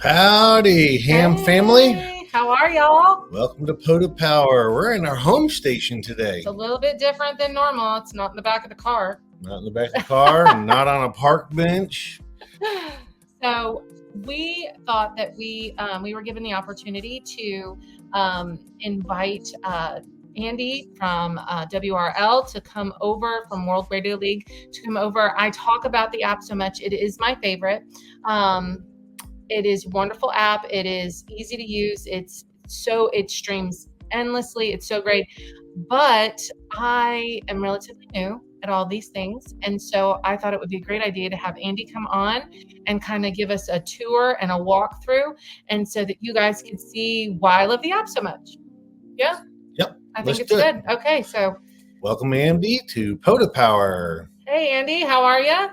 Howdy, Ham family. Hey, how are y'all? Welcome to PotaPower. We're in our home station today. It's a little bit different than normal. It's not in the back of the car. Not in the back of the car, and not on a park bench. So we thought that we were given the opportunity to invite Andy from WRL to come over from World Radio League to come over. I talk about the app so much. It is my favorite. It is a wonderful app. It is easy to use. It streams endlessly. It's so great. But I am relatively new at all these things. And so I thought it would be a great idea to have Andy come on and kind of give us a tour and a walkthrough, and so that you guys can see why I love the app so much. Yeah? Yep. I think it's good. Okay, so welcome, Andy, to PotaPower. Hey, Andy, how are you?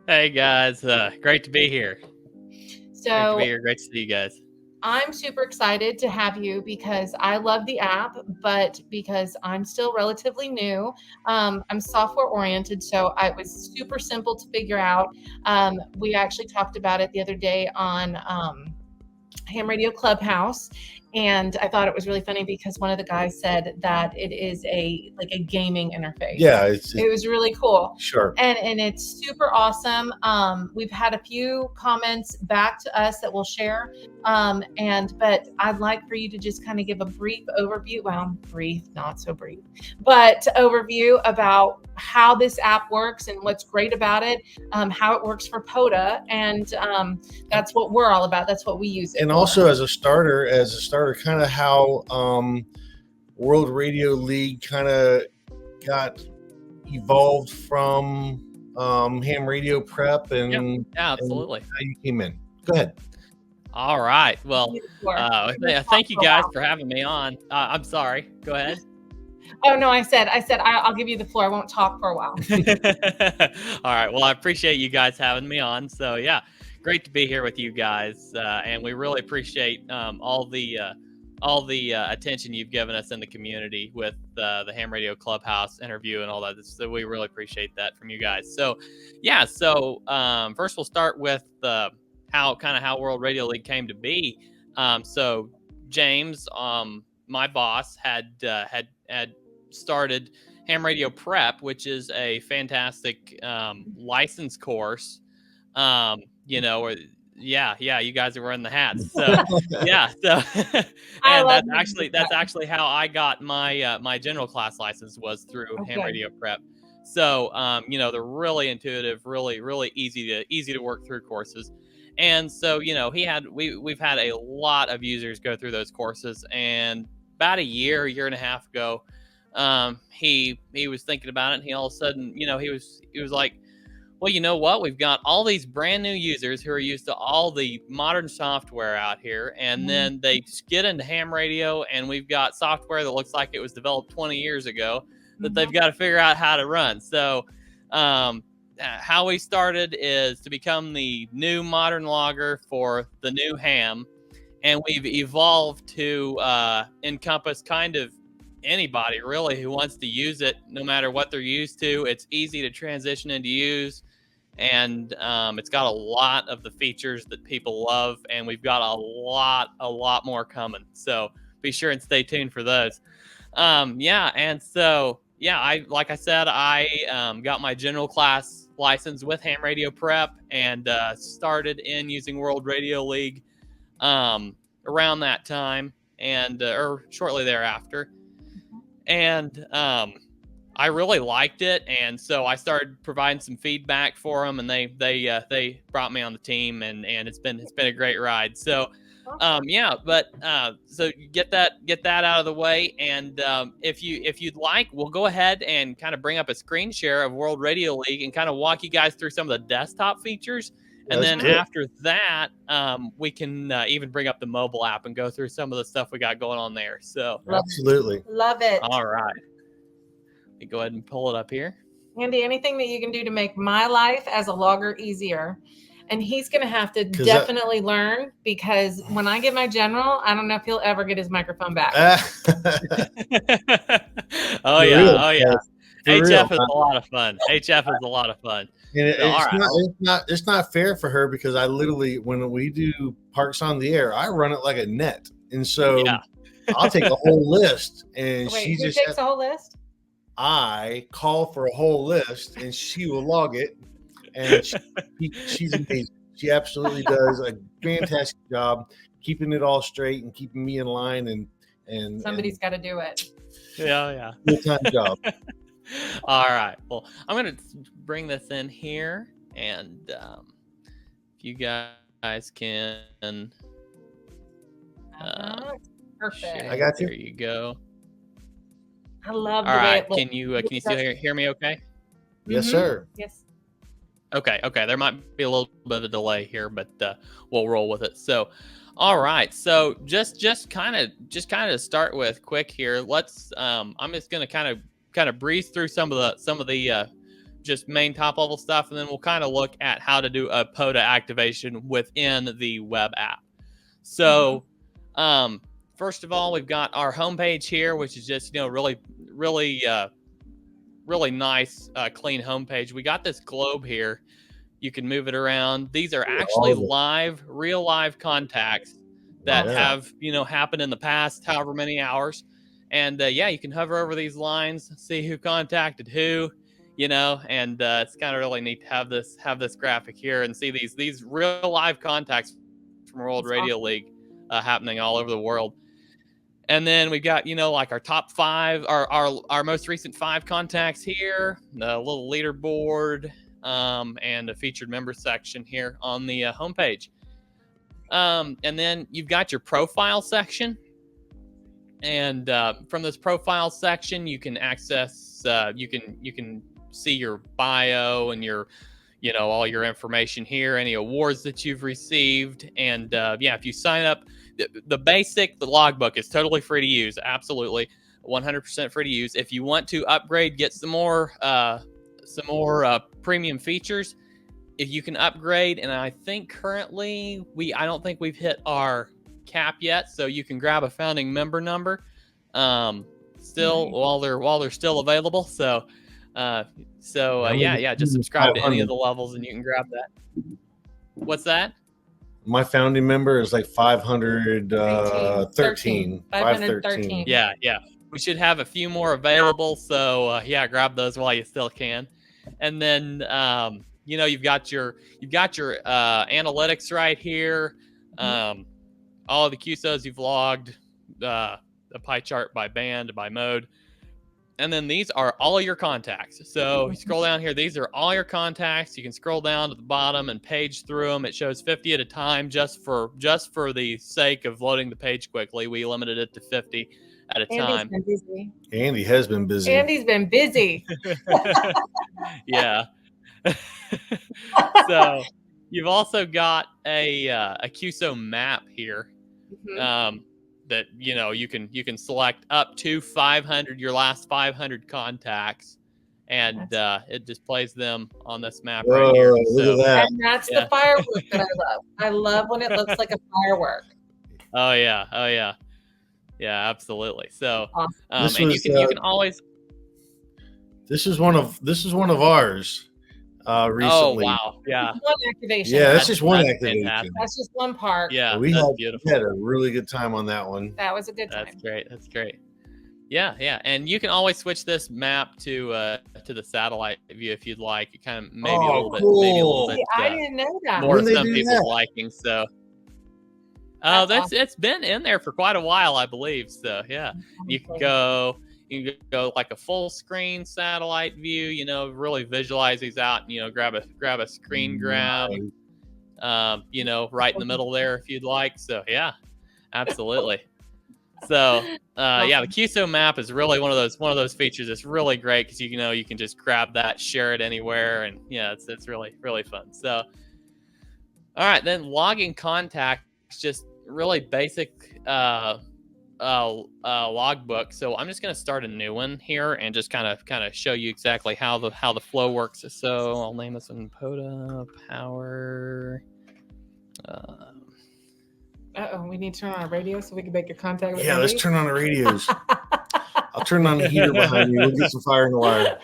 Hey, guys. Great to be here. Great to be here. Great to see you guys. I'm super excited to have you because I love the app, but because I'm still relatively new, I'm software oriented, so it was super simple to figure out. We actually talked about it the other day on Ham Radio Clubhouse, and I thought it was really funny because one of the guys said that it is a gaming interface. Yeah, it was really cool. Sure. And it's super awesome. We've had a few comments back to us that we'll share. But I'd like for you to just kind of give a brief overview. Well, brief, not so brief, but overview about how this app works and what's great about it, how it works for POTA, and that's what we're all about. That's what we use it and for. Also as a starter, kind of how World Radio League kind of got evolved from Ham Radio Prep, and yeah, absolutely. And how you came in. Go ahead. All right. Well, thank you guys for having me on. I'm sorry. Go ahead. Oh, no, I said I'll give you the floor. I won't talk for a while. All right. Well, I appreciate you guys having me on. So, yeah, great to be here with you guys. And we really appreciate all the attention you've given us in the community with the Ham Radio Clubhouse interview and all that. So we really appreciate that from you guys. So, yeah. So first we'll start with how World Radio League came to be. So James, my boss, had started Ham Radio Prep, which is a fantastic license course. You guys are wearing the hats. So yeah, so and that's actually how I got my general class license, was through Ham Radio Prep. So they're really intuitive, really easy to work through courses. And so, we've had a lot of users go through those courses, and about a year and a half ago, he was thinking about it, and he all of a sudden, he was like, well, you know what? We've got all these brand new users who are used to all the modern software out here, and then they just get into ham radio, and we've got software that looks like it was developed 20 years ago that they've got to figure out how to run. So, how we started is to become the new modern logger for the new ham, and we've evolved to encompass kind of anybody really who wants to use it, no matter what they're used to. It's easy to transition into use, and it's got a lot of the features that people love, and we've got a lot more coming. So be sure and stay tuned for those. I got my general class license with Ham Radio Prep, and started in using World Radio League around that time, and or shortly thereafter. And I really liked it, and so I started providing some feedback for them, and they brought me on the team, and it's been a great ride. So so get that out of the way, and if you'd like, we'll go ahead and kind of bring up a screen share of World Radio League and kind of walk you guys through some of the desktop features. And then after that, we can even bring up the mobile app and go through some of the stuff we got going on there. So absolutely love it. All right, let me go ahead and pull it up here. Andy, anything that you can do to make my life as a logger easier. And he's going to have to definitely learn, because when I get my general, I don't know if he'll ever get his microphone back. Oh yeah. HF is a lot of fun. HF is a lot of fun. And So, all right. it's not fair for her because I literally, when we do Parks on the Air, I run it like a net, and so Yeah. I'll take a whole list, and Wait, she who just takes the whole list? I call for a whole list, and she will log it, and she's amazing. She absolutely does a fantastic job keeping it all straight and keeping me in line, and Somebody's got to do it. Yeah. full-time job. All right. Well, I'm going to bring this in here, and if you guys can Perfect. share I got you. There you go. I love All the way right. it looks. Can you still hear me okay? Yes, Mhm. sir. Yes. Okay. There might be a little bit of a delay here, but we'll roll with it. So, all right. So just kind of start with quick here. Let's I'm just going to kind of breeze through some of the just main top level stuff, and then we'll kind of look at how to do a POTA activation within the web app. So, first of all, we've got our homepage here, which is just really nice, clean homepage. We got this globe here. You can move it around. These are actually real live contacts that have happened in the past however many hours. And you can hover over these lines, see who contacted who, and it's kind of really neat to have this graphic here and see these real live contacts from World Radio League happening all over the world. And then we've got, like our top 5, our most recent 5 contacts here, the little leaderboard, and a featured member section here on the homepage. And then you've got your profile section. And from this profile section, you can access, you can see your bio and your, all your information here, any awards that you've received. And if you sign up, the logbook is totally free to use. Absolutely 100% free to use. If you want to upgrade, get some more premium features, if you can upgrade, and I think currently I don't think we've hit our cap yet, so you can grab a founding member number still while they're still available. So just subscribe to any of the levels and you can grab that. What's that? My founding member is like 513. 513. Yeah. We should have a few more available. So grab those while you still can. And then you've got your analytics right here. All of the QSOs you've logged, the pie chart by band, by mode. And then these are all your contacts. So you scroll down here, these are all your contacts. You can scroll down to the bottom and page through them. It shows 50 at a time just for the sake of loading the page quickly. We limited it to 50 at a time. Andy's been busy. Andy has been busy. Andy's been busy. Yeah. So you've also got a QSO map here. That you can select up to 500, your last 500 contacts, and it displays them on this map right here. Look at that. And that's the firework that I love. I love when it looks like a firework. Oh yeah, absolutely. So awesome. You can always. This is one of ours. Recently. Oh wow! Yeah. One activation. Yeah, that's just one activation. Fantastic. That's just one part. Yeah, we had a really good time on that one. That was a good time. That's great. Yeah, and you can always switch this map to the satellite view if you'd like. It kind of maybe a little bit. I didn't know that. More some people's liking. So. That's awesome. It's been in there for quite a while, I believe. So yeah, you can go like a full screen satellite view, really visualize these out, and, grab a screen grab, right in the middle there if you'd like. So yeah, absolutely. So the QSO map is really one of those features that's really great because you can just grab that, share it anywhere, and it's really, really fun. So all right, then logging contacts, just really basic logbook. So I'm just going to start a new one here and just kind of show you exactly how the flow works. So I'll name this one PotaPower. We need to turn on our radio so we can make a contact with Andy. Let's turn on the radios. I'll turn on the heater behind you. We'll get some fire in the wire.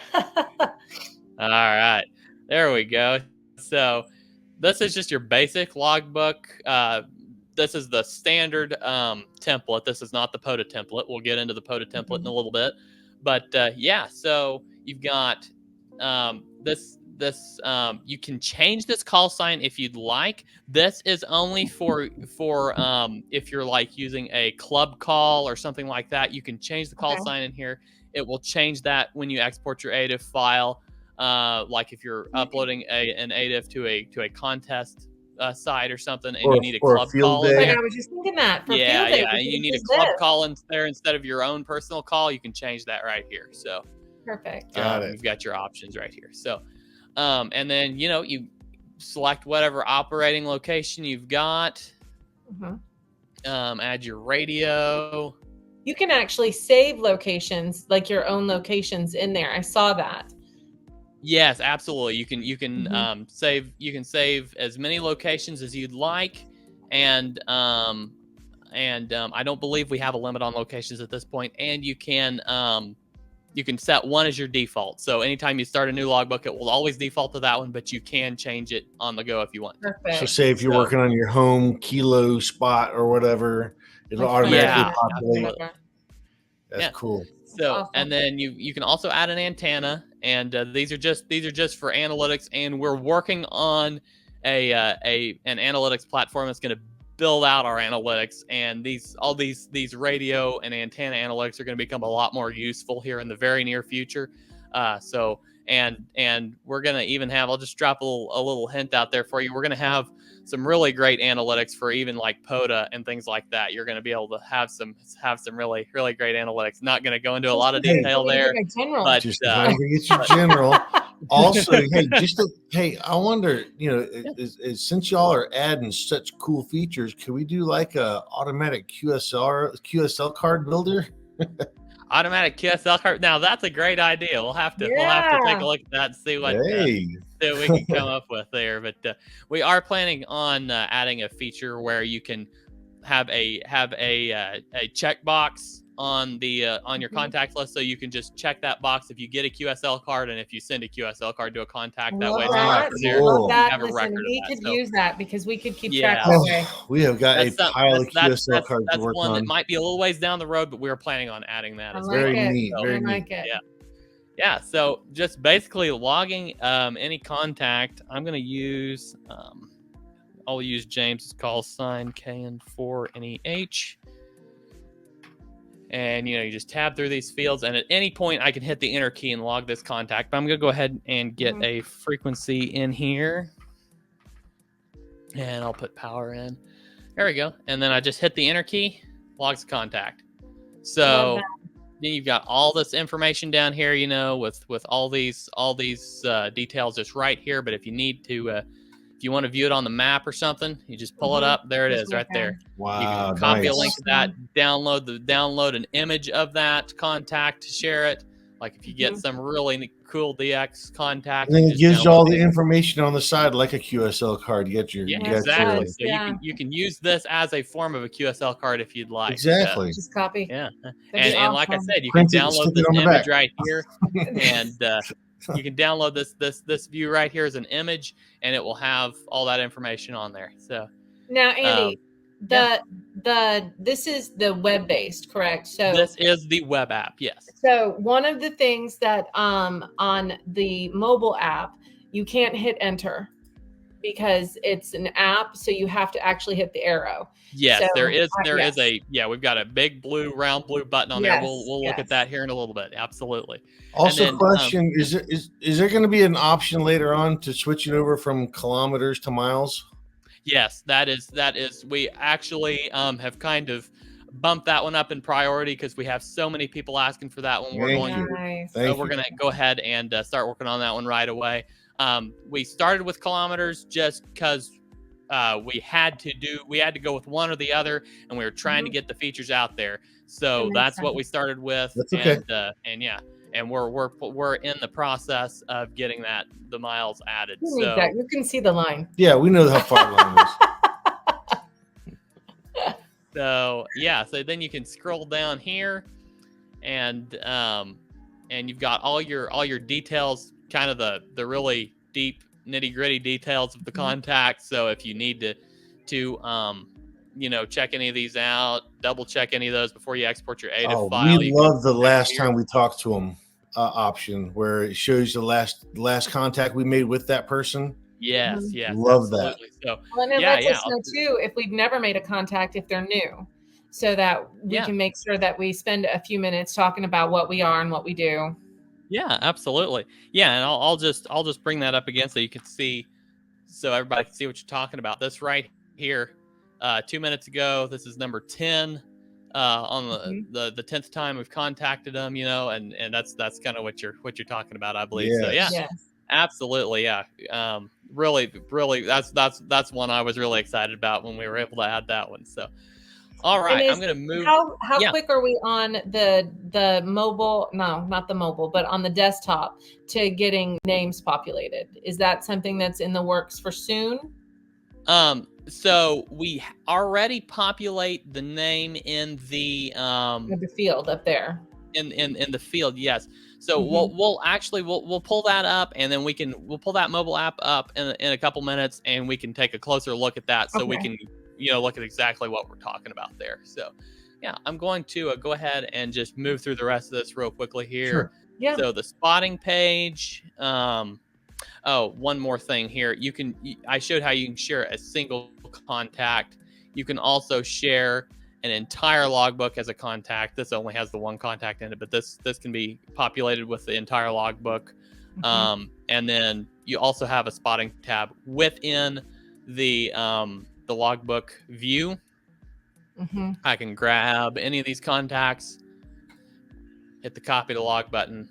All right. There we go. So this is just your basic logbook. This is the standard template. This is not the POTA template. We'll get into the POTA template in a little bit. But yeah, so you've got this. You can change this call sign if you'd like. This is only for if you're like using a club call or something like that. You can change the call sign in here. It will change that when you export your ADIF file. Like if you're uploading an ADIF to a contest site or something, and you need a club call in day. there. I was just thinking that. For Yeah, field day, yeah. You need a club call in there instead of your own personal call. You can change that right here. So perfect. Got it. You've got your options right here. So, and then you select whatever operating location you've got. Add your radio. You can actually save locations, like your own locations in there. I saw that. Yes, absolutely. You can save as many locations as you'd like, and I don't believe we have a limit on locations at this point. And you can set one as your default. So anytime you start a new logbook, it will always default to that one, but you can change it on the go if you want. Perfect. So say if you're working on your home kilo spot or whatever, it'll automatically populate. That's cool. So, awesome. And then you can also add an antenna, and these are just for analytics, and we're working on an analytics platform that's going to build out our analytics, and all these radio and antenna analytics are going to become a lot more useful here in the very near future. So we're going to even have, I'll just drop a little hint out there for you. We're going to have some really great analytics for even like POTA and things like that. You're going to be able to have some really, really great analytics. Not going to go into a lot of detail there, but just trying to get your general. Also, I wonder, since y'all are adding such cool features, could we do like a automatic QSL card builder? Automatic QSL card. Now that's a great idea. We'll have to take a look at that and see what we can come up with there. But we are planning on adding a feature where you can have a checkbox on your contact list, so you can just check that box if you get a QSL card, and if you send a QSL card to a contact that way. We could use that because we could keep track of it. We have got a pile of QSL cards to work on. That might be a little ways down the road, but we were planning on adding that. It's very neat. Very neat. Yeah. So just basically logging any contact. I'm going to use I'll use James's call sign KN4NEH. And, you just tab through these fields. And at any point, I can hit the enter key and log this contact. But I'm going to go ahead and get a frequency in here. And I'll put power in. There we go. And then I just hit the enter key, logs the contact. So then you've got all this information down here, with all these details just right here. But if you need to, if you want to view it on the map or something, you just pull it up. There it is, right there. Wow! You can copy a link to that, download an image of that contact to share it. Like if you get some really cool DX contact, and then it gives you all the information on the side, like a QSL card. You get your exactly. So you can use this as a form of a QSL card if you'd like. Exactly. Just copy. Yeah, and like I said, you can download this image right here, and you can download this view right here as an image, and it will have all that information on there. So now, Andy, this is the web-based, correct? So this is the web app, yes. So one of the things that on the mobile app, you can't hit enter because it's an app, so you have to actually hit the arrow. Yes, so, there is we've got a big round blue button on there. We'll look at that here in a little bit. Absolutely. Also, question, is there going to be an option later on to switch it over from kilometers to miles? Yes, that is. We actually have kind of bumped that one up in priority because we have so many people asking for that one. We're going to go ahead and start working on that one right away. We started with kilometers just because we had to go with one or the other, and we were trying to get the features out there. So that's what we started with. That's okay. And we're in the process of getting the miles added. You can see the line. Yeah, we know how far the line is. So then you can scroll down here, and you've got all your details, kind of the really deep nitty gritty details of the contact. So if you need to check any of these out, double check any of those before you export your ADIF file. We love the last time we talked to them option where it shows the last contact we made with that person. Yes, love absolutely. that. So, well, and it lets us know too if we've never made a contact, if they're new, so that we can make sure that we spend a few minutes talking about what we are and what we do. Yeah, absolutely. Yeah, and I'll just bring that up again so you can see, so everybody can see what you're talking about. This right here, 2 minutes ago. This is number 10 on the 10th time we've contacted them. And that's kind of what you're talking about, I believe. Yes. So absolutely, yeah. Really, that's one I was really excited about when we were able to add that one. So. All right, I'm going to move. How quick are we on the mobile? No, not the mobile, but on the desktop to getting names populated? Is that something that's in the works for soon? So we already populate the name in the field up there. In the field, yes. So we'll pull that up, and then we'll pull that mobile app up in a couple minutes, and we can take a closer look at that, so we can look at exactly what we're talking about there. So, yeah, I'm going to go ahead and just move through the rest of this real quickly here. Sure. Yeah. So the spotting page. One more thing here. I showed how you can share a single contact. You can also share an entire logbook as a contact. This only has the one contact in it, but this can be populated with the entire logbook. And then you also have a spotting tab within the logbook view. I can grab any of these contacts, hit the copy to log button.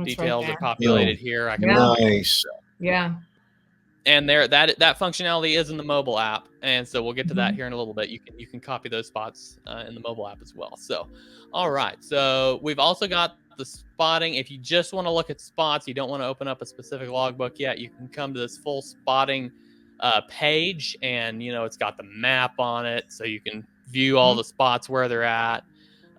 Details are populated here. I can nice. Yeah. And that functionality is in the mobile app, and so we'll get to that here in a little bit. You can copy those spots in the mobile app as well. So, all right. So we've also got the spotting. If you just want to look at spots, you don't want to open up a specific logbook yet, you can come to this full spotting page, and it's got the map on it, so you can view all the spots where they're at.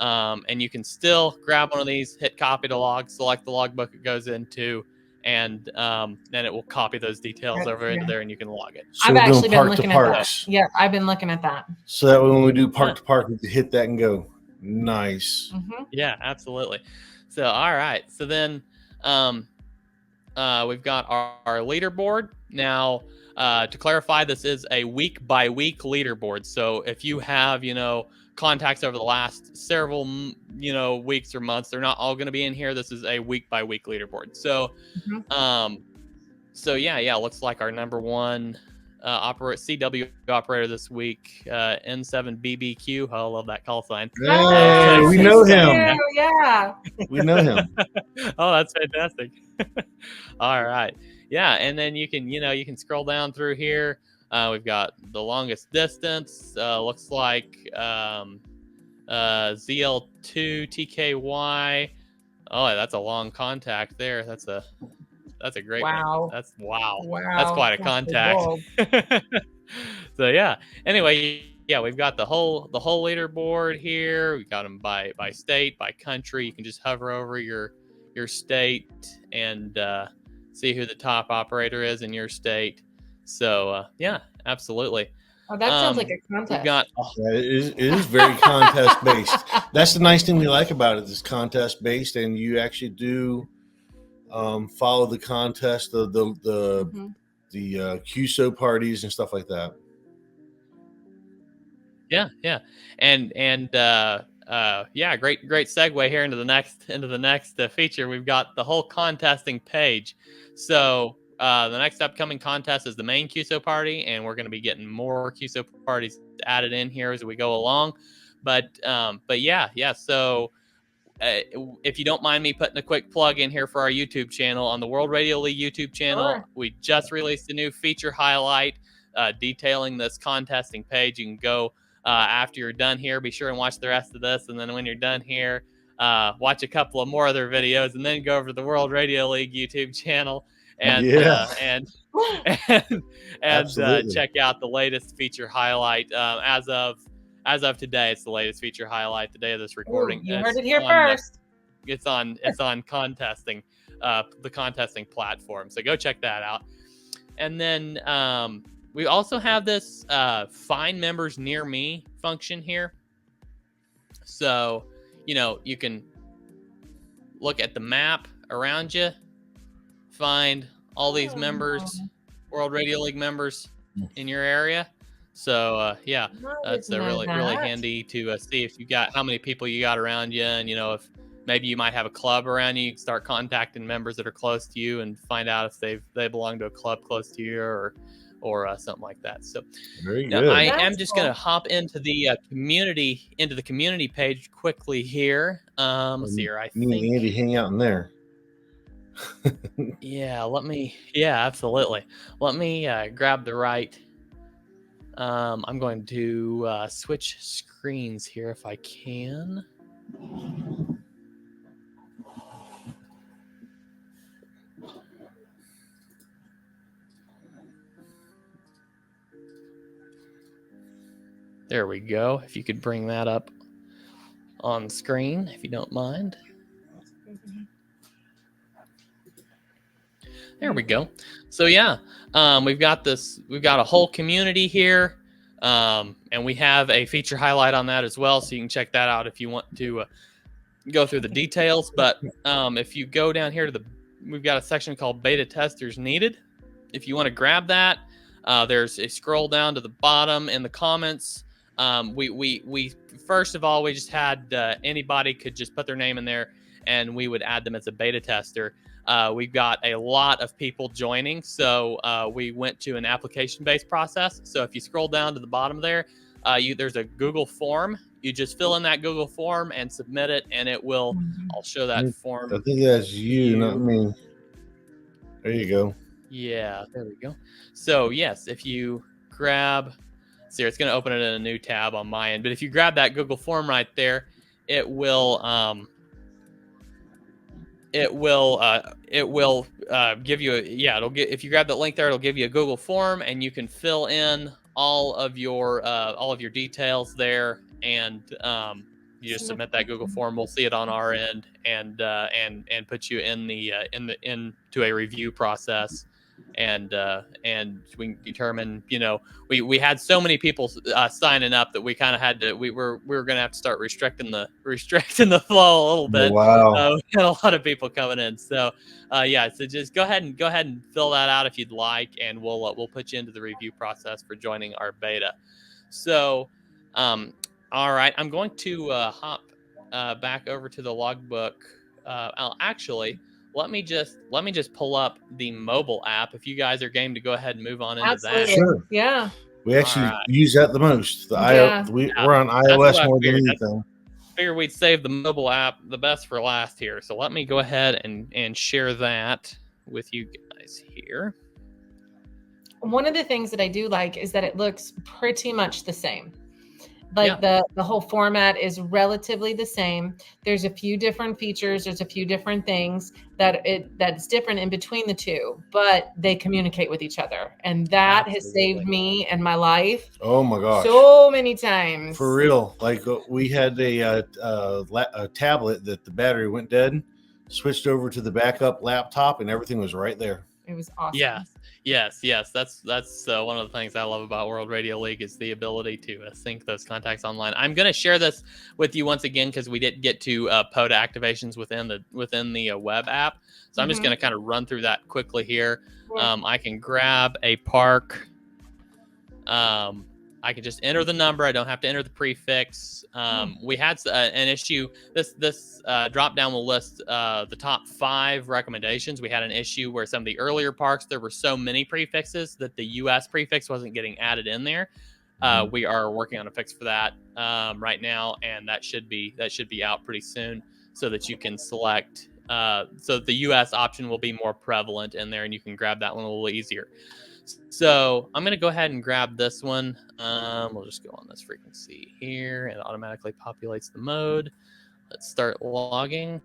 And you can still grab one of these, hit copy to log, select the logbook it goes into, and then it will copy those details over into there, and you can log it. So I've actually been looking at that. Parks. Yeah, I've been looking at that. So that when we do park to park, we can hit that and go. Nice. Yeah, absolutely. So, all right. So then we've got our leaderboard. Now, to clarify, this is a week by week leaderboard. So if you have, contacts over the last several, weeks or months, they're not all going to be in here. This is a week by week leaderboard. So, looks like our number one CW operator this week, N7BBQ. I love that call sign. Hey, we know him. Yeah, we know him. Oh, that's fantastic. All right. Yeah, and then you can scroll down through here. We've got the longest distance. Looks like ZL2TKY. Oh, that's a long contact there. That's a great one. That's That's quite a contact. So yeah. Anyway, yeah, we've got the whole leaderboard here. We've got them by state, by country. You can just hover over your state and see who the top operator is in your state. So yeah, absolutely. Oh, that sounds like a contest. It is very contest based. That's the nice thing we like about it. It's contest based, and you actually do follow the contest, the QSO parties and stuff like that. Yeah, and great segue here into the next feature. We've got the whole contesting page. So the next upcoming contest is the main QSO party, and we're going to be getting more QSO parties added in here as we go along. But yeah. So if you don't mind me putting a quick plug in here for our YouTube channel, on the World Radio League YouTube channel, we just released a new feature highlight detailing this contesting page. You can go after you're done here, be sure and watch the rest of this, and then when you're done here, watch a couple of more other videos, and then go over to the World Radio League YouTube channel and check out the latest feature highlight. As of today, it's the latest feature highlight, the day of this recording. You heard it here first. It's on contesting. the contesting platform. So go check that out. And then we also have this find members near me function here. So, you can look at the map around you, find all these members, World Radio League members in your area. So, that's really handy to see if you got how many people you got around you. And, if maybe you might have a club around you, you can start contacting members that are close to you and find out if they belong to a club close to you or something like that. So very now, good. I am just going to hop into the community page quickly here. Let's see here. I think Andy hang out in there. Yeah, absolutely. Let me grab the right. I'm going to switch screens here if I can. There we go. If you could bring that up on screen, if you don't mind. There we go. So we've got a whole community here, and we have a feature highlight on that as well. So you can check that out if you want to go through the details. But if you go down here we've got a section called Beta Testers Needed. If you want to grab that, there's a scroll down to the bottom in the comments. We first of all, we just had anybody could just put their name in there, and we would add them as a beta tester. We've got a lot of people joining, so we went to an application-based process. So if you scroll down to the bottom there, there's a Google form. You just fill in that Google form and submit it, and it will. I'll show that form. I think that's you, not me. There you go. Yeah, there we go. So yes, if you grab, see, it's going to open it in a new tab on my end. But if you grab that Google form right there, it will give you if you grab that link there, it'll give you a Google form, and you can fill in all of your details there, and you just submit that Google form. We'll see it on our end, and put you into a review process, and we can determine. We had so many people signing up that we kind of had to. We were going to have to start restricting the flow a little bit. Wow. We had a lot of people coming in, so so just go ahead and fill that out if you'd like, and we'll put you into the review process for joining our beta. So, all right, I'm going to hop back over to the logbook. Actually, let me just pull up the mobile app. If you guys are game to go ahead and move on into that. Sure. Yeah. We actually use that the most. We're on iOS more than anything. Figure we'd save the mobile app the best for last here. So let me go ahead and share that with you guys here. One of the things that I do like is that it looks pretty much the same. Like the whole format is relatively the same. There's a few different features. There's a few different things that's different in between the two, but they communicate with each other. And that has saved me and my life. Oh my gosh. So many times. For real. Like we had a tablet that the battery went dead, switched over to the backup laptop, and everything was right there. It was awesome. Yes. That's one of the things I love about World Radio League is the ability to sync those contacts online. I'm going to share this with you once again because we didn't get to POTA activations within the web app. So I'm just going to kind of run through that quickly here. Yeah. I can grab a park. I can just enter the number. I don't have to enter the prefix. We had an issue. This drop down will list the top 5 recommendations. We had an issue where some of the earlier parks, there were so many prefixes that the US prefix wasn't getting added in there. We are working on a fix for that right now, and that should be out pretty soon so that you can select. So the US option will be more prevalent in there, and you can grab that one a little easier. So I'm going to go ahead and grab this one. We'll just go on this frequency here. It automatically populates the mode. Let's start logging.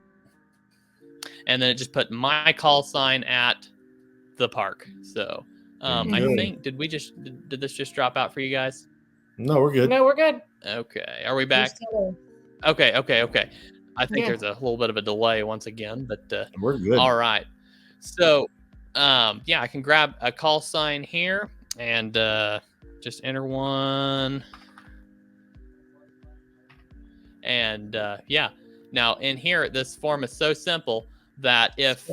And then it just put my call sign at the park. So I think, did this just drop out for you guys? No, we're good. No, we're good. Okay. Are we back? Okay. I think Yeah. there's a little bit of a delay once again, but We're good. all right. So, yeah, I can grab a call sign here and just enter one. And yeah, now in here, this form is so simple that if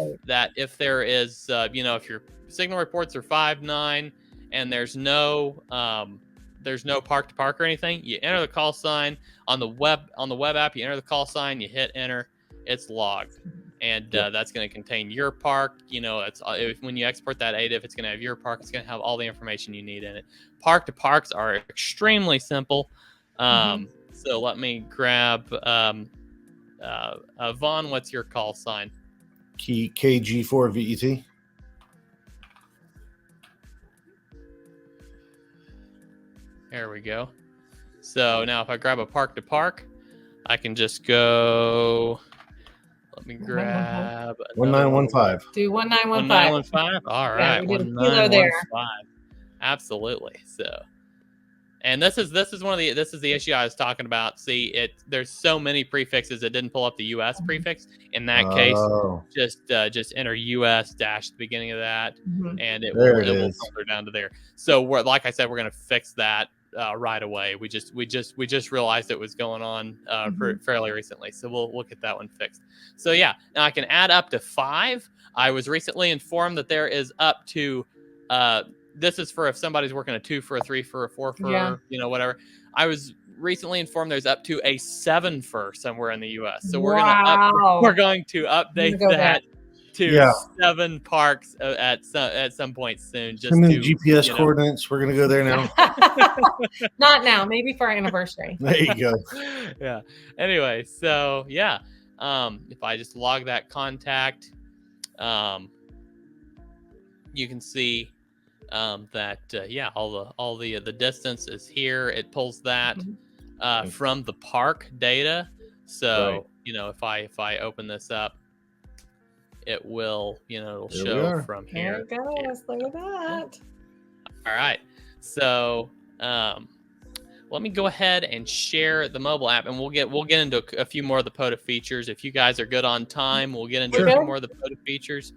there is, if your signal reports are 5.9 and there's no park to park or anything, you enter the call sign on the web app. You enter the call sign, you hit enter, it's logged. And that's going to contain your park. When you export that ADIF, it's going to have your park. It's going to have all the information you need in it. Park to parks are extremely simple. So let me grab Vaughn. What's your call sign? KG4 VET. There we go. So now if I grab a park to park, I can just go. Let me grab 1915. Do 1915. 1915. All right, we did a kilo there. 1915. Absolutely. So, and this is the issue I was talking about. See, there's so many prefixes it didn't pull up the US prefix. In that case, just enter US dash at the beginning of that, and it will filter down to there. So like I said, we're gonna fix that right away. We just realized it was going on fairly recently, so we'll get that one fixed. So yeah, now I can add up to 5. I was recently informed that there is up to this is for if somebody's working a 2 for a 3 for a 4 for whatever. I was recently informed there's up to a 7 for somewhere in the US. So we're going to update that to 7 parks at some point soon. Just to GPS coordinates. We're gonna go there now. Not now. Maybe for our anniversary. There you go. Yeah. Anyway, so yeah. If I just log that contact, you can see that all the distance is here. It pulls that from the park data. So if I open this up, it will it'll show from here. There it goes. Look at that. All right. So let me go ahead and share the mobile app, and we'll get into a few more of the POTA features. If you guys are good on time, we'll get into a few more of the POTA features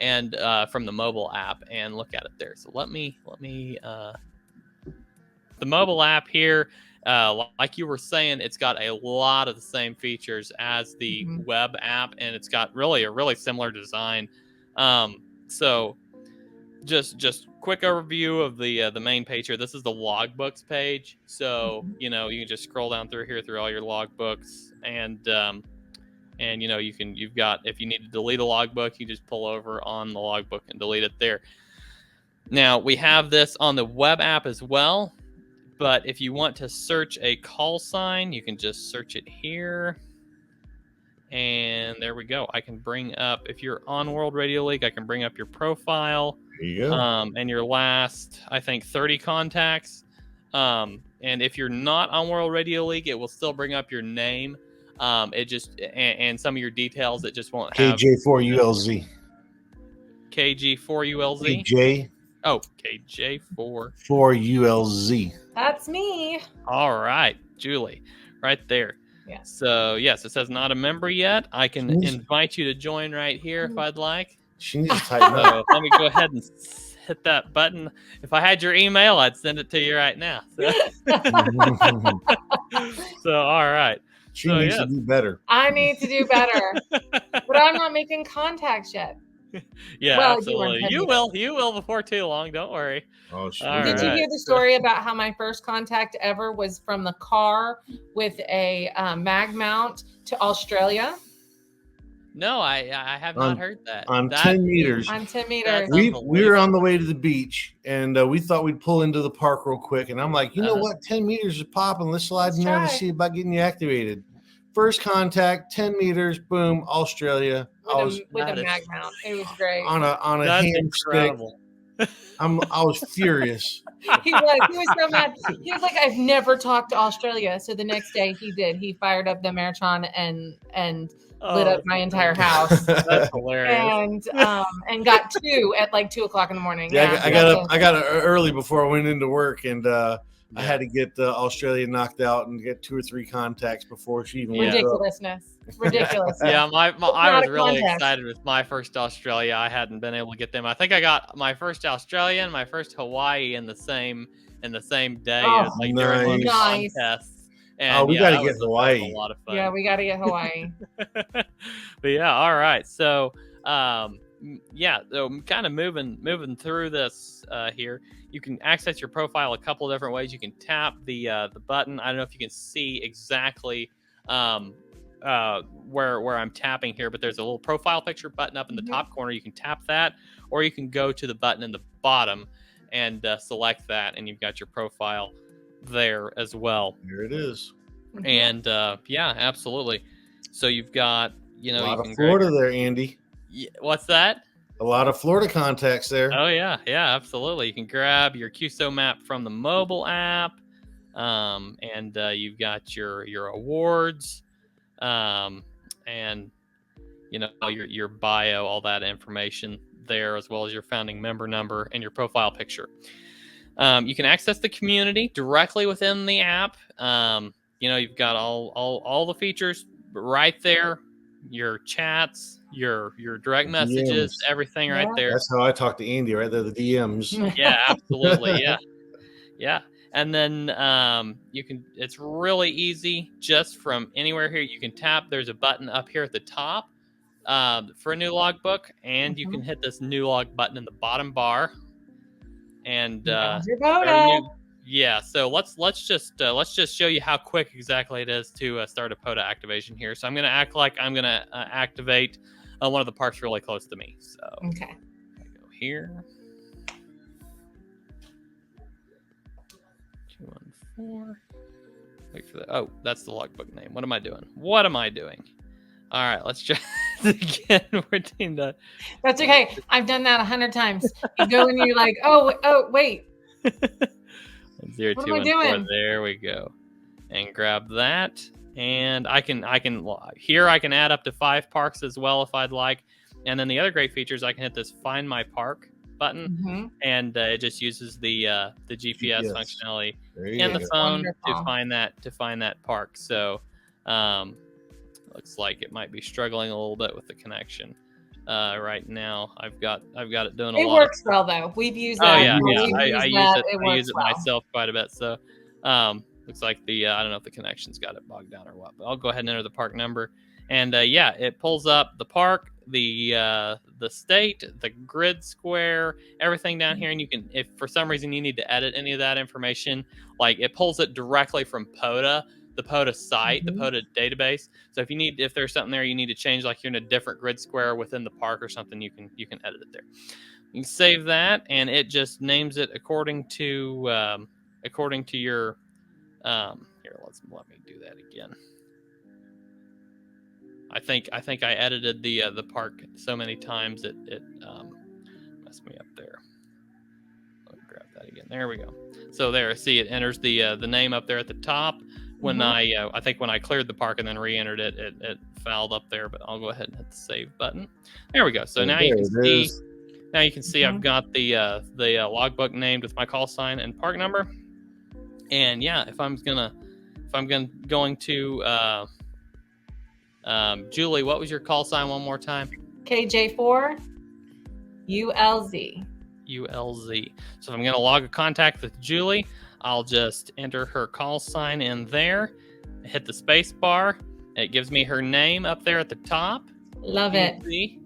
and from the mobile app and look at it there. So let me the mobile app here, like you were saying, it's got a lot of the same features as the web app, and it's got a really similar design. So just quick overview of the main page here. This is the logbooks page. So you can just scroll down through here through all your logbooks, and you've got, if you need to delete a logbook, you just pull over on the logbook and delete it there. Now we have this on the web app as well, but if you want to search a call sign, you can just search it here. And there we go. I can bring up, if you're on World Radio League, I can bring up your profile. There you go. And your last, I think, 30 contacts. And if you're not on World Radio League, it will still bring up your name. It just and some of your details. It just won't have KJ4ULZ. KG4ULZ. KJ. Oh, KJ4. 4ULZ. That's me. All right, Julie, right there. Yeah. So yes, it says not a member yet. I can invite you to join right here if I'd like. She needs to tighten up. Let me go ahead and hit that button. If I had your email, I'd send it to you right now. So all right. She needs to do better. I need to do better. But I'm not making contacts yet. Yeah, absolutely. You will before too long. Don't worry. Oh, Did you hear the story about how my first contact ever was from the car with a mag mount to Australia? No, I have not heard that. On 10 meters. On 10 meters. We were on the way to the beach, and we thought we'd pull into the park real quick. And I'm like, you know what? 10 meters is popping. Let's slide in there and see about getting you activated. First contact, 10 meters, boom, Australia. With a mag mount. It was great. On a hand stick. I was furious. He was so mad. He was like, I've never talked to Australia. So the next day he did. He fired up the Maritron and lit up my entire house. That's hilarious. And got 2 at like 2:00 in the morning. Yeah, I got up early before I went into work, and I had to get Australia knocked out and get 2 or 3 contacts before she even went up. Ridiculous. Yeah, I not was a really contest. excited with my first Australia. I hadn't been able to get them. I think I got my first Australia and my first Hawaii in the same day. Oh, It was like during one of the nice. contests. And we yeah, got to that get was a Hawaii. lot of fun. Yeah, we got to get Hawaii. But yeah, all right. So, yeah, so I'm kind of moving through this here. You can access your profile a couple of different ways. You can tap the button. I don't know if you can see exactly where I'm tapping here, but there's a little profile picture button up in the top corner. You can tap that, or you can go to the button in the bottom and select that, and you've got your profile there as well. Here it is. And yeah, absolutely. So you've got, a lot of Florida there, Andy. What's that? A lot of Florida contacts there. Oh yeah, absolutely. You can grab your QSO map from the mobile app, and you've got your awards, and your bio, all that information there, as well as your founding member number and your profile picture. You can access the community directly within the app. You've got all the features right there. Your chats, your direct messages, DMs. everything right there. That's how I talk to Andy, right there, the DMs. Yeah, absolutely. Yeah. And then it's really easy just from anywhere here. You can tap, there's a button up here at the top for a new logbook, and you can hit this new log button in the bottom bar. And so let's just show you how quick exactly it is to start a POTA activation here. So I'm going to act like I'm going to activate one of the parks really close to me. So okay, I go here. 214. Wait for that. Oh, that's the logbook name. What am I doing? All right, let's try this again. We're teamed up. That's okay. I've done that 100 times. You go and you're like, oh, wait. 0214. There we go. And grab that. And I can add up to 5 parks as well if I'd like. And then the other great feature is I can hit this Find My Park button, and it just uses the GPS functionality in the phone to find that park. So looks like it might be struggling a little bit with the connection right now. I've got it doing a lot. It works well though. We've used that. Oh yeah. I use it myself quite a bit. So looks like I don't know if the connection's got it bogged down or what, but I'll go ahead and enter the park number. And it pulls up the park, the state, the grid square, everything down here. And you can, if for some reason you need to edit any of that information, like it pulls it directly from POTA, the POTA site, the POTA database. So if there's something there you need to change, like you're in a different grid square within the park or something, you can edit it there. You can save that, and it just names it according to your. Here, let me do that again. I think I edited the park so many times it messed me up there. Let me grab that again. There we go. So there, see, it enters the name up there at the top. When I think when I cleared the park and then re-entered it, it fouled up there. But I'll go ahead and hit the save button. There we go. So now you can see I've got the logbook named with my call sign and park number. And yeah, if I'm going to Julie, what was your call sign one more time? KJ4 ULZ. ULZ. So if I'm going to log a contact with Julie, I'll just enter her call sign in there, hit the space bar. It gives me her name up there at the top. Love it. See?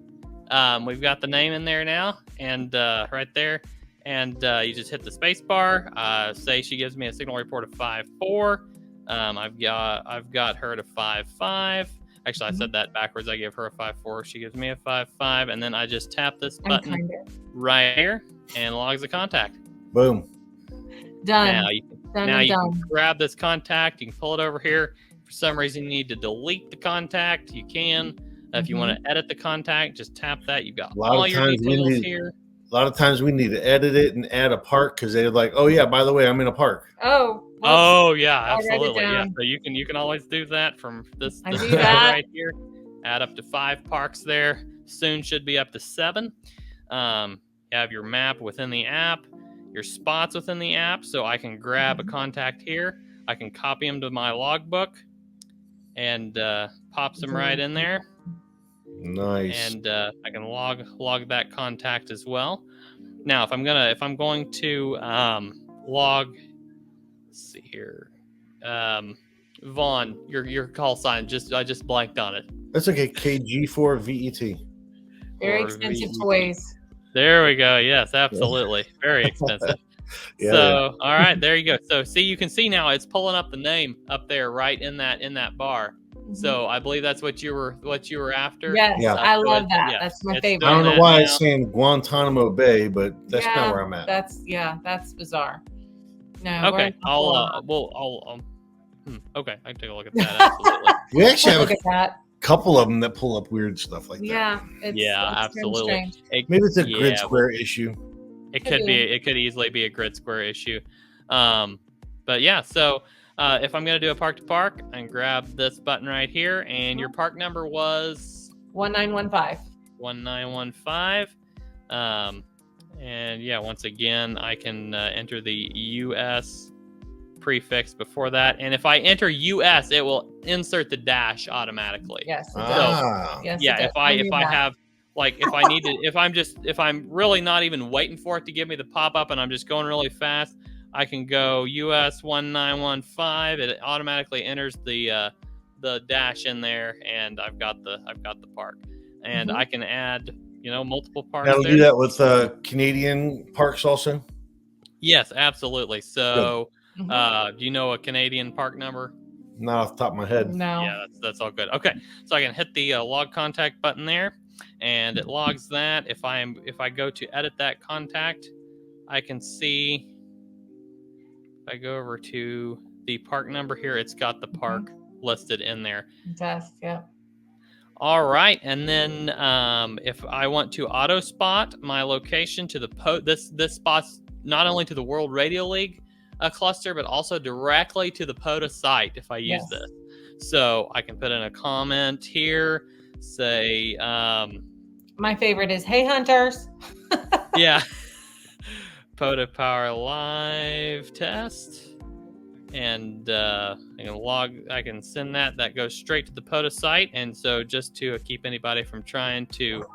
We've got the name in there now, and right there. And you just hit the space bar. Say she gives me a signal report of 5.4. I've got her to 5.5. Actually, I said that backwards. I gave her a 5.4. She gives me a 5.5, and then I just tap this button right here and logs the contact. Boom. Done. Now you can grab this contact. You can pull it over here. For some reason, you need to delete the contact. You can. If you want to edit the contact, just tap that. You've got all your details here. A lot of times we need to edit it and add a park because they're like, oh yeah, by the way, I'm in a park. Oh yeah, absolutely. Yeah. So you can always do that from this right here. Add up to 5 parks there. Soon should be up to 7. You have your map within the app. your spots within the app. So I can grab a contact here. I can copy them to my logbook and pops them right in there. Nice. And I can log that contact as well. Now, if I'm going to log, let's see here, Vaughn, your call sign I just blanked on it. That's okay. KG4VET. Very expensive toys. There we go. Yes, absolutely. Very expensive. Yeah, So, all right, there you go. So, see, you can see now it's pulling up the name up there, right in that bar. So, I believe that's what you were after. Yes, Yeah. I love that. Yeah, That's my it's favorite. I don't know that why now. it's saying Guantanamo Bay, but that's not where I'm at. That's bizarre. No. Okay, okay, I can take a look at that. Absolutely. We actually have Look a at that. couple of them that pull up weird stuff like that. Yeah. It's Absolutely. strange. Maybe it's a grid square issue. It could be. It could easily be a grid square issue. But yeah, so if I'm going to do a park to park, I can grab this button right here, and your park number was 1915. 1915. And yeah, once again, I can enter the US prefix before that, and if I enter US, it will insert the dash automatically. Yes. It does. Yes, Yeah, it does. if I have, like, if I need to, if I'm really not even waiting for it to give me the pop up and I'm just going really fast, I can go US 1915. It automatically enters the dash in there, and I've got the park, and I can add multiple parks. That'll do that with Canadian parks also. Yes, absolutely. So, do you know a Canadian park number? Not off the top of my head. No. Yeah, that's all good. Okay, so I can hit the log contact button there, and it logs that. If I go to edit that contact, I can see. If I go over to the park number here, it's got the park listed in there. It does. Yeah. All right, and then if I want to auto spot my location to the this spot's not only to the World Radio League cluster, but also directly to the POTA site if I use this. So I can put in a comment here, say, my favorite is, "Hey hunters." yeah, PotaPower live test, and I can send that goes straight to the POTA site. And so just to keep anybody from trying to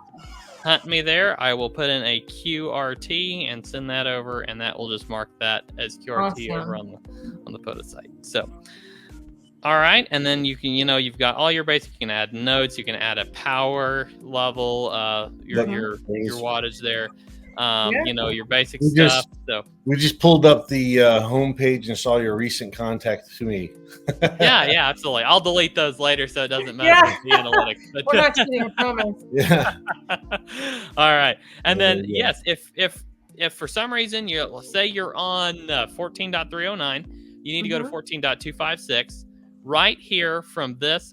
hunt me there, I will put in a QRT and send that over, and that will just mark that as QRT over on the POTA site. So, all right, and then you can, you've got all your basic. You can add notes. You can add a power level, your wattage there. Your basic stuff. So we just pulled up the homepage and saw your recent contact to me. yeah, absolutely. I'll delete those later so it doesn't matter with the analytics. But, we're not cheating, I promise. Yeah. All right, and then yes, if for some reason let's say you're on 14.309, you need to go to 14.256. Right here from this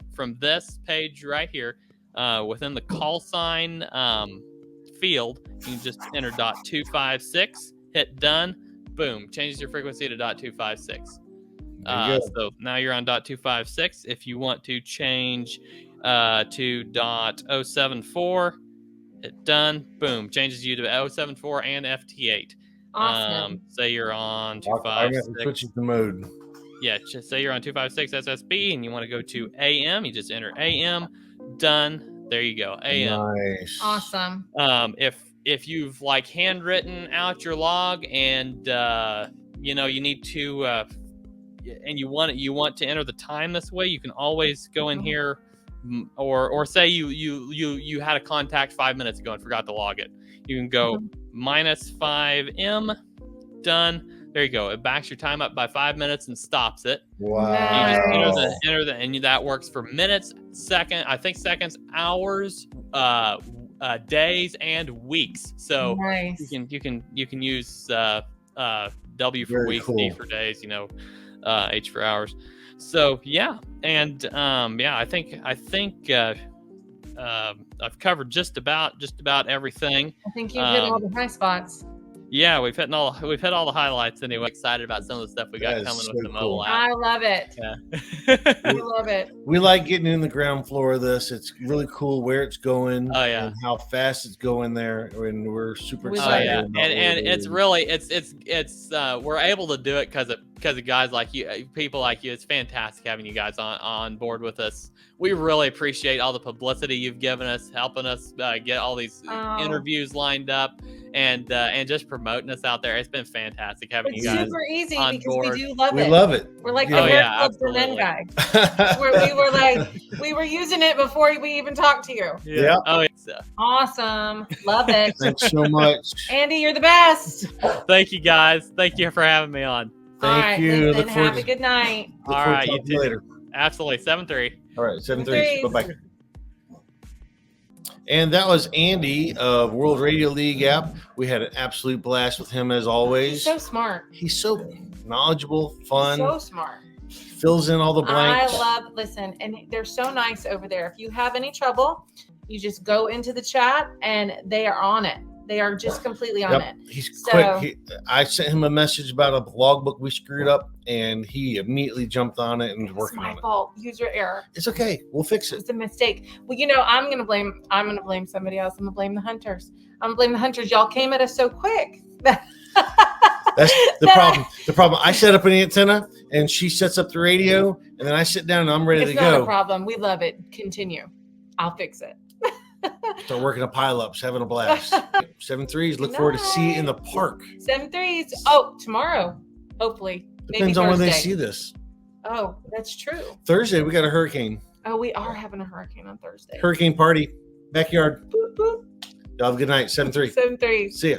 page right here, within the call sign field, you can just enter .256, hit done, boom, changes your frequency to .256. So now you're on .256. If you want to change to .074, hit done, boom, changes you to 074 and FT8. Awesome. Say you're on I'm 256. switching the mode. Yeah, just say you're on 256 SSB and you want to go to AM, you just enter AM, done. There you go. AM. Nice. Awesome. If you've like handwritten out your log and you need to and you want to enter the time this way, you can always go in here, or say you had a contact 5 minutes ago and forgot to log it. You can go -5M, done. There you go. It backs your time up by 5 minutes and stops it. Wow. You just enter the, and that works for minutes, seconds, hours, days, and weeks. So nice. you can use W for Very weeks, cool. D for days, H for hours. So yeah, and I think I've covered just about everything. I think you hit all the high spots. Yeah, we've hit all the highlights anyway. Excited about some of the stuff we got coming with the mobile app. I love it. Yeah. I love it. We like getting in the ground floor of this. It's really cool where it's going. Oh, yeah. And how fast it's going there, and we're super We excited. love Oh, yeah. And it's really it's we're able to do it because of guys like you, people like you. It's fantastic having you guys on board with us. We really appreciate all the publicity you've given us, helping us get all these interviews lined up, and just promoting us out there. It's been fantastic having you guys. It's super easy on because board. we do love it. We love it. We're like Yeah. the Oh, yeah, Club Berlin absolutely. guy. We were using it before we even talked to you. Yeah. Oh, it's, Awesome. Love it. Thanks so much. Andy, you're the best. thank you guys. Thank you for having me on. All Thank right, you. then Look forward have a to, good night. look All forward right, to you talking to you too. later. Absolutely. 7-3. All right, 7-3. 7-3. Bye bye. And that was Andy of World Radio League app. We had an absolute blast with him as always. He's so smart. He's so knowledgeable, fun, So smart. fills in all the blanks. Listen, and they're so nice over there. If you have any trouble, you just go into the chat and they are on it. They are just completely on it. He's So- quick. I sent him a message about a logbook we screwed up, and he immediately jumped on it and is It's working my on it. fault. User error. It's okay. We'll fix it. It's a mistake. Well, I'm gonna blame somebody else. I'm gonna blame the hunters. Y'all came at us so quick. That's the problem. The problem. I set up an antenna, and she sets up the radio, and then I sit down and I'm ready It's to not a go. problem. We love it. Continue. I'll fix it. Start working a pileups, having a blast. 7-3s. Look forward to see you in the park. 7-3s. Oh, tomorrow. Hopefully. Depends Maybe on when they Thursday. see this. Oh, that's true. Thursday, we got a hurricane. Oh, we are having a hurricane on Thursday. Hurricane party, backyard. Boop, boop. Y'all have a good night. 7-3. 7-3. See ya.